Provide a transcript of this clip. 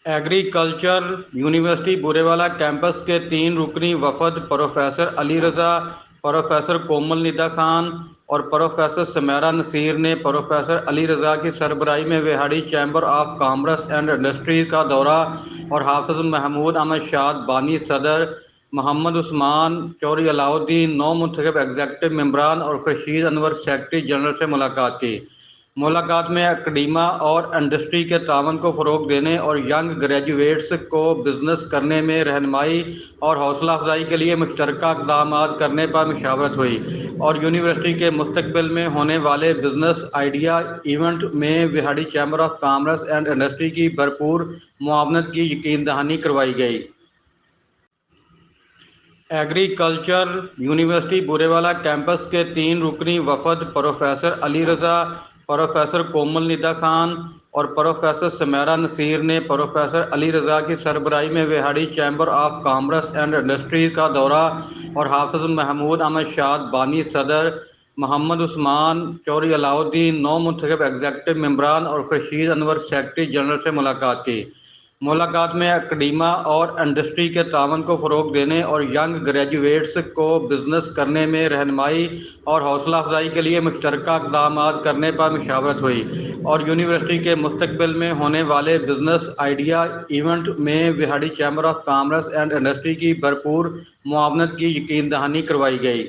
Agriculture university Burewala campus کے 3 رکنی وفد پروفیسر علی رضا، پروفیسر کومل ندا خان اور پروفیسر سمیرہ نصیر نے پروفیسر علی رضا کی سربراہی میں Vehari chamber of commerce and industries کا دورہ اور حافظ محمود احمد شاد بانی صدر، محمد عثمان چوہدری علاء الدین نو منتخب ایگزیکٹو ممبران اور خورشید انور سیکرٹری جنرل سے ملاقات کی۔ ملاقات میں اکیڈمیا اور انڈسٹری کے تعاون کو فروغ دینے اور ینگ گریجویٹس کو بزنس کرنے میں رہنمائی اور حوصلہ افزائی کے لیے مشترکہ اقدامات کرنے پر مشاورت ہوئی، اور یونیورسٹی کے مستقبل میں ہونے والے بزنس آئیڈیا ایونٹ میں Vehari chamber of commerce and industry کی بھرپور معاونت کی یقین دہانی کروائی گئی۔ ایگریکلچر یونیورسٹی بوریوالہ کیمپس کے 3 رکنی وفد پروفیسر علی رضا، پروفیسر کومل ندا خان اور پروفیسر سمیرہ نصیر نے پروفیسر علی رضا کی سربراہی میں Vehari chamber of commerce and industries کا دورہ اور حافظ محمود احمد شاد بانی صدر، محمد عثمان چوہدری علاء الدین نو منتخب ایگزیکٹو ممبران اور خورشید انور سیکرٹری جنرل سے ملاقات کی۔ ملاقات میں اکیڈمیا اور انڈسٹری کے تعاون کو فروغ دینے اور ینگ گریجویٹس کو بزنس کرنے میں رہنمائی اور حوصلہ افزائی کے لیے مشترکہ اقدامات کرنے پر مشاورت ہوئی، اور یونیورسٹی کے مستقبل میں ہونے والے بزنس آئیڈیا ایونٹ میں Vehari chamber of commerce and industry کی بھرپور معاونت کی یقین دہانی کروائی گئی۔